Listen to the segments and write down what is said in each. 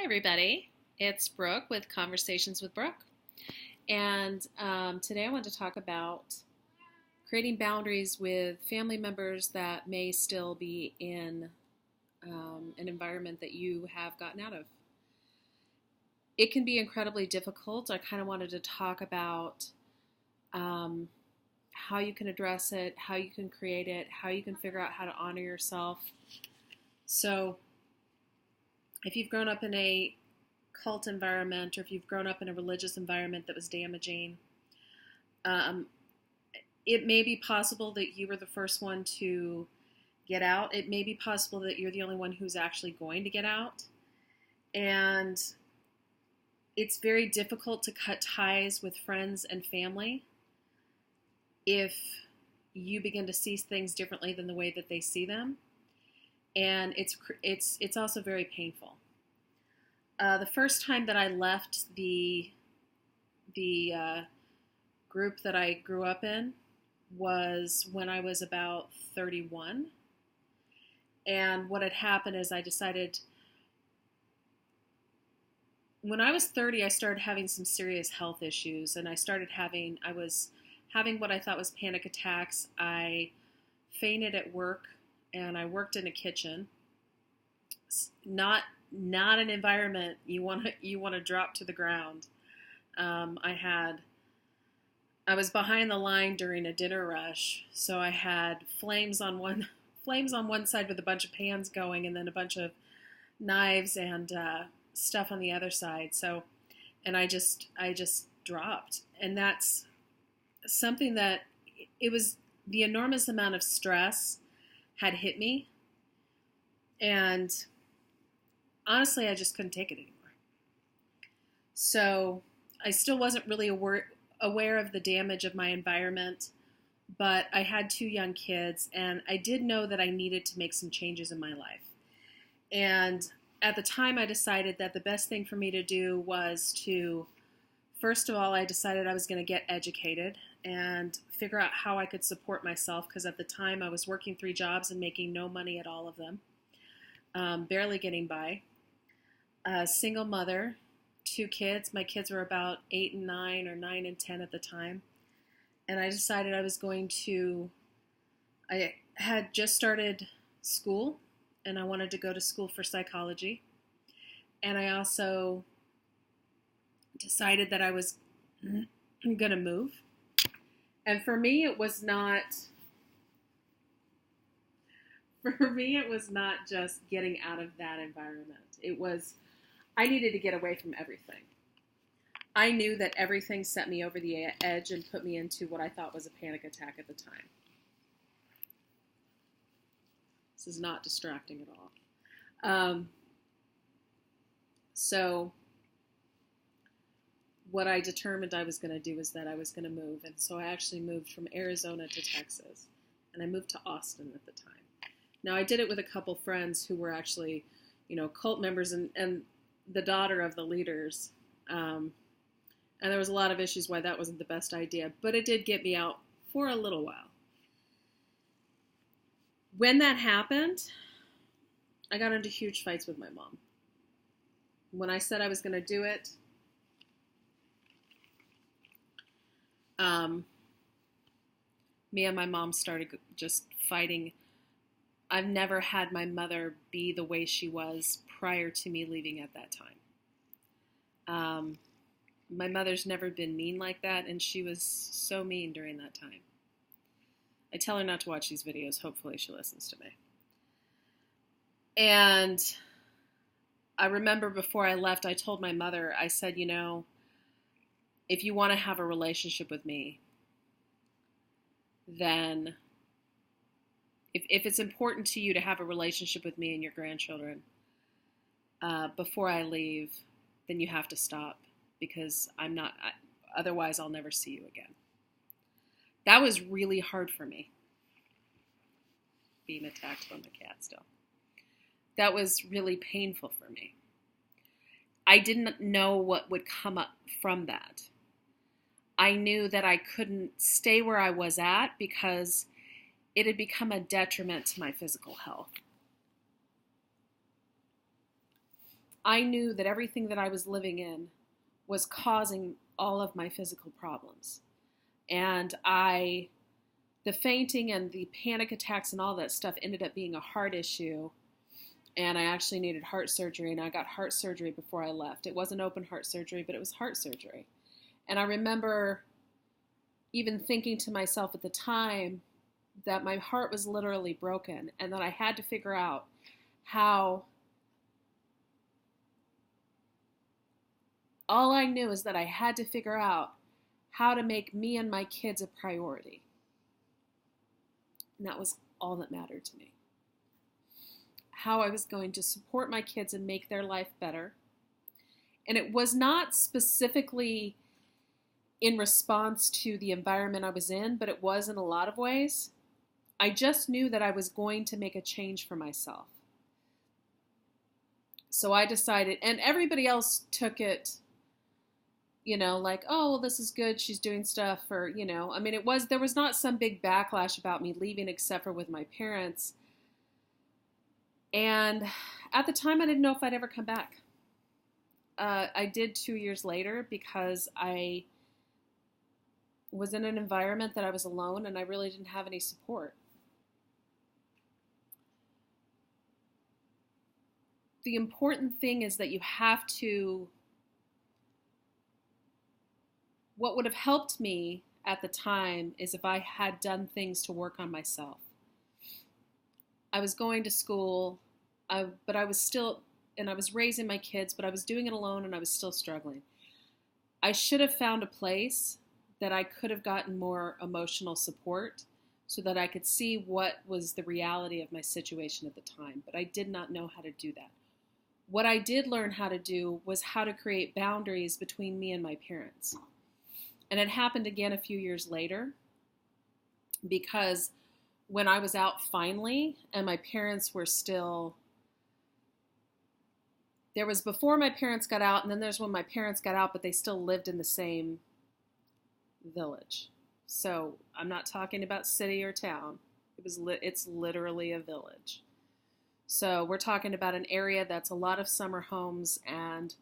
everybody. It's Brooke with Conversations with Brooke. And today I want to talk about creating boundaries with family members that may still be in an environment that you have gotten out of. It can be incredibly difficult. I kind of wanted to talk about how you can address it, how you can create it, how you can figure out how to honor yourself. So, if you've grown up in a cult environment or if you've grown up in a religious environment that was damaging, it may be possible that you were the first one to get out. It may be possible that you're the only one who's actually going to get out. And it's very difficult to cut ties with friends and family if you begin to see things differently than the way that they see them. And it's also very painful. The first time that I left the group that I grew up in was when I was about 31. And what had happened is I decided, when I was 30, I started having some serious health issues, and I was having what I thought was panic attacks. I fainted at work, and I worked in a kitchen. Not an environment you want to drop to the ground. I was behind the line during a dinner rush, so I had flames on one side with a bunch of pans going, and then a bunch of knives and stuff on the other side. So, and I just dropped, and that's something that it was the enormous amount of stress had hit me, and honestly, I just couldn't take it anymore. So I still wasn't really aware of the damage of my environment, but I had 2 young kids, and I did know that I needed to make some changes in my life. And at the time, I decided that the best thing for me to do was to, first of all, I decided I was going to get educated and figure out how I could support myself, because at the time I was working 3 jobs and making no money at all of them, barely getting by. A single mother, 2 kids. My kids were about 8 and 9 or 9 and 10 at the time. And I decided I had just started school, and I wanted to go to school for psychology. And I also decided that I was going to move. And for me, it was not just getting out of that environment. I needed to get away from everything. I knew that everything set me over the edge and put me into what I thought was a panic attack at the time. This is not distracting at all. So what I determined I was going to do is that I was going to move. And so I actually moved from Arizona to Texas. And I moved to Austin at the time. Now, I did it with a couple friends who were actually, cult members and the daughter of the leaders. And there was a lot of issues why that wasn't the best idea. But it did get me out for a little while. When that happened, I got into huge fights with my mom. When I said I was going to do it, me and my mom started just fighting. I've never had my mother be the way she was prior to me leaving at that time. My mother's never been mean like that, and she was so mean during that time. I tell her not to watch these videos. Hopefully she listens to me. And I remember before I left, I told my mother, I said, if you want to have a relationship with me, then if it's important to you to have a relationship with me and your grandchildren before I leave, then you have to stop, because otherwise I'll never see you again. That was really hard for me, being attacked by my cat still. That was really painful for me. I didn't know what would come up from that. I knew that I couldn't stay where I was at because it had become a detriment to my physical health. I knew that everything that I was living in was causing all of my physical problems. And the fainting and the panic attacks and all that stuff ended up being a heart issue. And I actually needed heart surgery, and I got heart surgery before I left. It wasn't open heart surgery, but it was heart surgery. And I remember even thinking to myself at the time that my heart was literally broken and that I had to figure out how. All I knew is that I had to figure out how to make me and my kids a priority. And that was all that mattered to me. How I was going to support my kids and make their life better. And it was not specifically in response to the environment I was in, but it was in a lot of ways. I just knew that I was going to make a change for myself. So I decided, and everybody else took it, like, oh, well, this is good, she's doing stuff, or, I mean, there was not some big backlash about me leaving except for with my parents. And at the time, I didn't know if I'd ever come back. I did 2 years later because I was in an environment that I was alone and I really didn't have any support. The important thing is that you have to. What would have helped me at the time is if I had done things to work on myself. I was going to school, but I was still, and I was raising my kids, but I was doing it alone and I was still struggling. I should have found a place that I could have gotten more emotional support so that I could see what was the reality of my situation at the time, but I did not know how to do that. What I did learn how to do was how to create boundaries between me and my parents. And it happened again a few years later because when I was out finally and my parents were still, there was before my parents got out and then there's when my parents got out, but they still lived in the same village. So I'm not talking about city or town. It's literally a village. So we're talking about an area that's a lot of summer homes and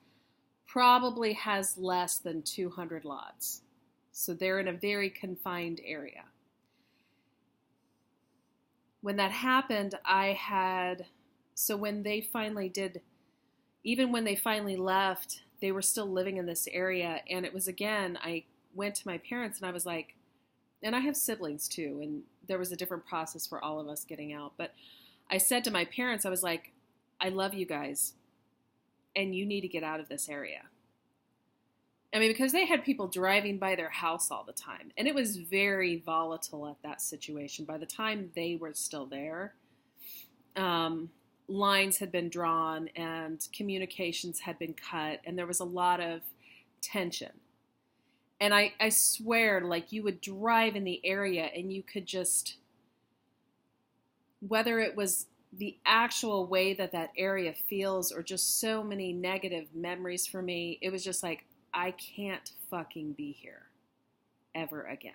probably has less than 200 lots. So they're in a very confined area. When that happened, when they finally left, they were still living in this area. And it was, again, I went to my parents and I was like, and I have siblings too, and there was a different process for all of us getting out. But I said to my parents, I was like, I love you guys, and you need to get out of this area. I mean, because they had people driving by their house all the time. And it was very volatile at that situation. By the time they were still there, lines had been drawn and communications had been cut. And there was a lot of tension. And I swear, like, you would drive in the area and you could just, whether it was the actual way that area feels or just so many negative memories for me, it was just like, I can't fucking be here ever again.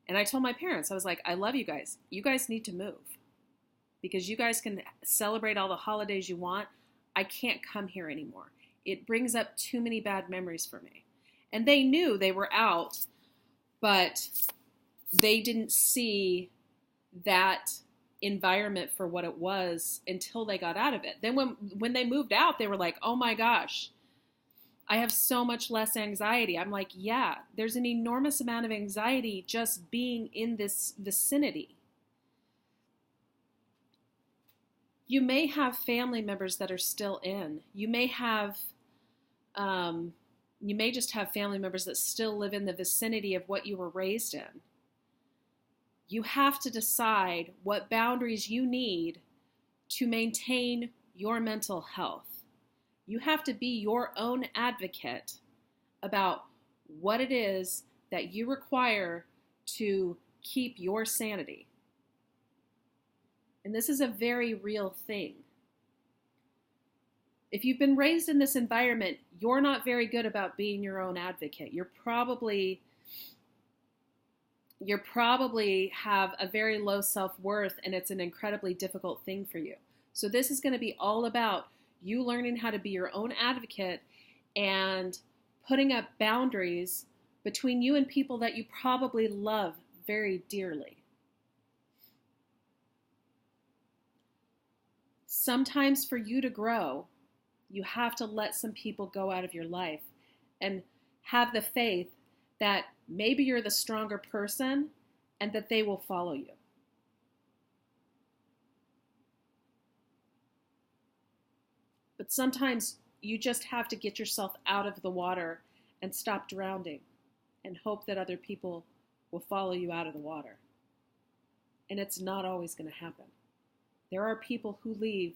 And I told my parents, I was like, I love you guys. You guys need to move because you guys can celebrate all the holidays you want. I can't come here anymore. It brings up too many bad memories for me. And they knew they were out, but they didn't see that environment for what it was until they got out of it. Then when they moved out, they were like, oh my gosh, I have so much less anxiety. I'm like, yeah, there's an enormous amount of anxiety just being in this vicinity. You may have family members that are still in. You may just have family members that still live in the vicinity of what you were raised in. You have to decide what boundaries you need to maintain your mental health. You have to be your own advocate about what it is that you require to keep your sanity. And this is a very real thing. If you've been raised in this environment, you're not very good about being your own advocate. You're probably have a very low self-worth, and it's an incredibly difficult thing for you. So this is going to be all about you learning how to be your own advocate and putting up boundaries between you and people that you probably love very dearly. Sometimes for you to grow, you have to let some people go out of your life and have the faith that maybe you're the stronger person and that they will follow you. But sometimes you just have to get yourself out of the water and stop drowning and hope that other people will follow you out of the water. And it's not always going to happen. There are people who leave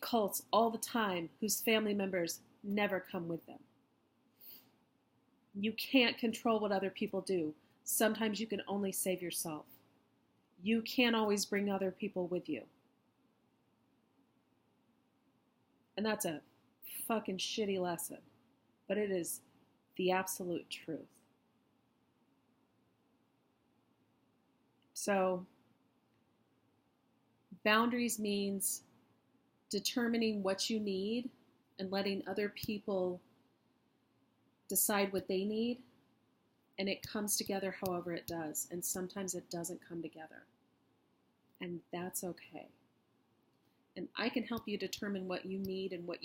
cults all the time whose family members never come with them. You can't control what other people do. Sometimes you can only save yourself. You can't always bring other people with you. And that's a fucking shitty lesson, but it is the absolute truth. So, boundaries means determining what you need and letting other people decide what they need, and it comes together however it does, and sometimes it doesn't come together, and that's okay. And I can help you determine what you need and what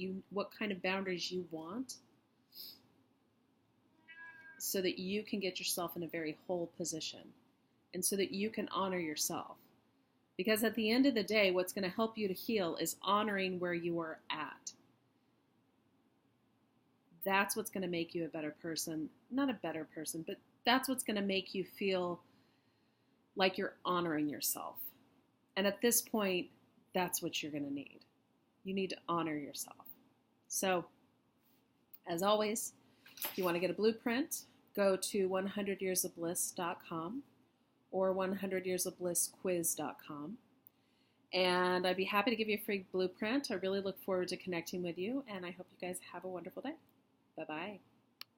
kind of boundaries you want so that you can get yourself in a very whole position and so that you can honor yourself. Because at the end of the day, what's going to help you to heal is honoring where you are at. That's what's going to make you a better person. Not a better person, but that's what's going to make you feel like you're honoring yourself. And at this point, that's what you're going to need. You need to honor yourself. So, as always, if you want to get a blueprint, go to 100yearsofbliss.com or 100yearsofblissquiz.com. And I'd be happy to give you a free blueprint. I really look forward to connecting with you, and I hope you guys have a wonderful day. Bye-bye.